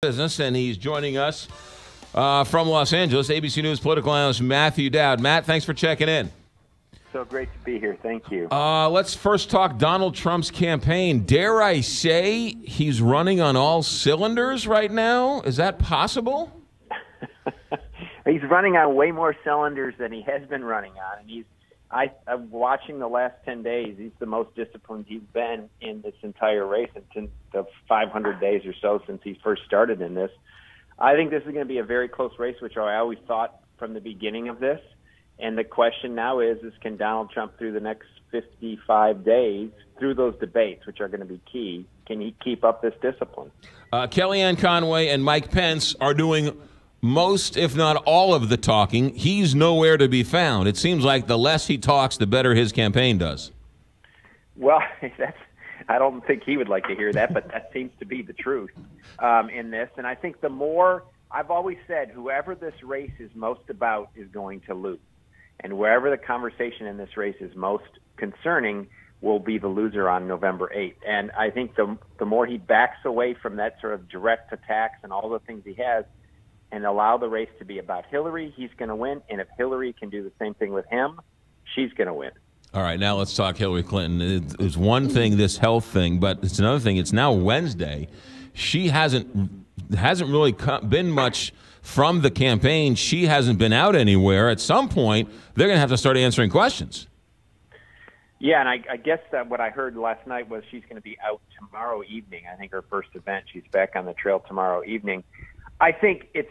Business, and he's joining us from Los Angeles, ABC News political analyst Matthew Dowd. Matt, thanks for checking in. So great to be here. Thank you. Let's first talk Donald Trump's campaign. Dare I say he's running on all cylinders right now? Is that possible? He's running on way more cylinders than he has been running on, and I'm watching the last 10 days. He's the most disciplined he's been in this entire race in the 500 days or so since he first started in this. I think this is going to be a very close race, which I always thought from the beginning of this. And the question now is can Donald Trump, through the next 55 days, through those debates, which are going to be key, can he keep up this discipline? Kellyanne Conway and Mike Pence are doing most, if not all, of the talking. He's nowhere to be found. It seems like the less he talks, the better his campaign does. Well, I don't think he would like to hear that, but that seems to be the truth in this. And I think the more, I've always said, whoever this race is most about is going to lose. And wherever the conversation in this race is most concerning will be the loser on November 8th. And I think the more he backs away from that sort of direct attacks and all the things he has, and allow the race to be about Hillary, he's going to win. And if Hillary can do the same thing with him, she's going to win. All right, now let's talk Hillary Clinton. It's one thing, this health thing, but it's another thing. It's now Wednesday. She hasn't really been much from the campaign. She hasn't been out anywhere. At some point, they're going to have to start answering questions. Yeah, and I guess that what I heard last night was she's going to be out tomorrow evening. I think her first event, she's back on the trail tomorrow evening. I think it's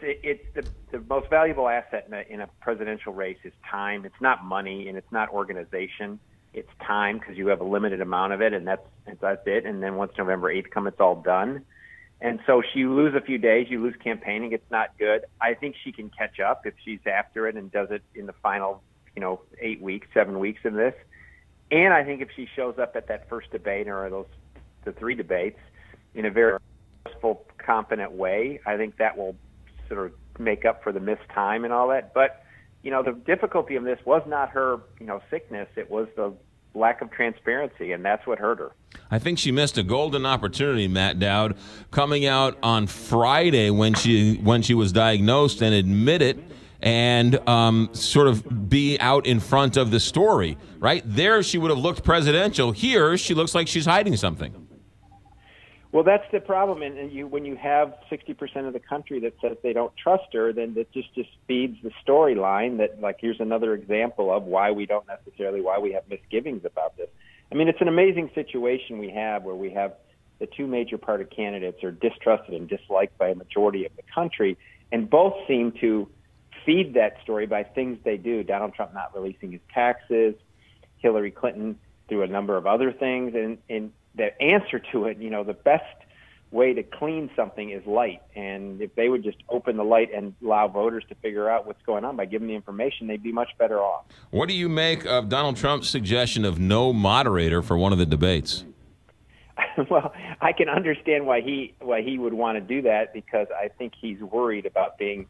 the most valuable asset in a presidential race is time. It's not money and it's not organization. It's time, because you have a limited amount of it, and that's it. And then once November 8th comes, it's all done. And so you lose a few days, you lose campaigning. It's not good. I think she can catch up if she's after it and does it in the final, 7 weeks of this. And I think if she shows up at that first debate or the three debates in a very full, competent way, I think that will sort of make up for the missed time and all that. But, the difficulty of this was not her, sickness. It was the lack of transparency, and that's what hurt her. I think she missed a golden opportunity, Matt Dowd, coming out on Friday when she was diagnosed and admit it and sort of be out in front of the story. Right there, she would have looked presidential. Here, she looks like she's hiding something. Well, that's the problem, and when you have 60% of the country that says they don't trust her, then that just feeds the storyline that, like, here's another example of why we have misgivings about this. I mean, it's an amazing situation we have where we have the two major party candidates are distrusted and disliked by a majority of the country, and both seem to feed that story by things they do. Donald Trump not releasing his taxes, Hillary Clinton through a number of other things, and the answer to it, the best way to clean something is light. And if they would just open the light and allow voters to figure out what's going on by giving the information, they'd be much better off. What do you make of Donald Trump's suggestion of no moderator for one of the debates? Well, I can understand why he would want to do that, because I think he's worried about being,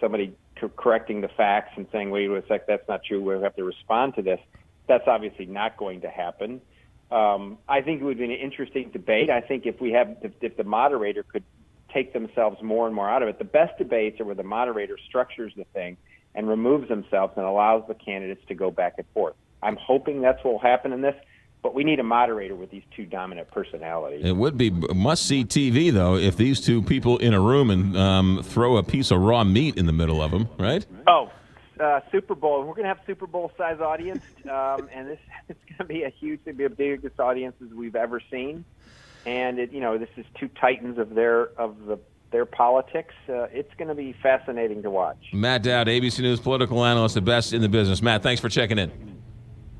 somebody correcting the facts and saying, wait a sec, that's not true, we'll have to respond to this. That's obviously not going to happen. I think it would be an interesting debate. I think if the moderator could take themselves more and more out of it, the best debates are where the moderator structures the thing and removes themselves and allows the candidates to go back and forth. I'm hoping that's what will happen in this, but we need a moderator with these two dominant personalities. It would be must-see TV, though, if these two people in a room and throw a piece of raw meat in the middle of them, right? Oh, Super Bowl. We're going to have Super Bowl size audience, and it's going to be the biggest audiences we've ever seen. And this is two titans of their politics. It's going to be fascinating to watch. Matt Dowd, ABC News political analyst, the best in the business. Matt, thanks for checking in.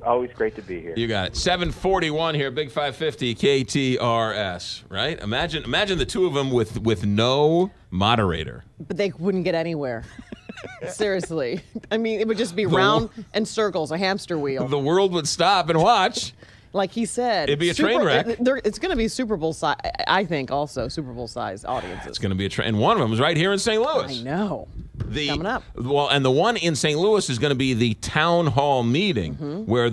Always great to be here. You got it. 7:41 here, Big 550 KTRS. Right? Imagine the two of them with no moderator. But they wouldn't get anywhere. Seriously. I mean, it would just be round and circles, a hamster wheel. The world would stop and watch. Like he said. It'd be a train wreck. It's going to be Super Bowl size, I think, also Super Bowl size audiences. It's going to be a train. And one of them is right here in St. Louis. I know. Coming up. Well, and the one in St. Louis is going to be the town hall meeting where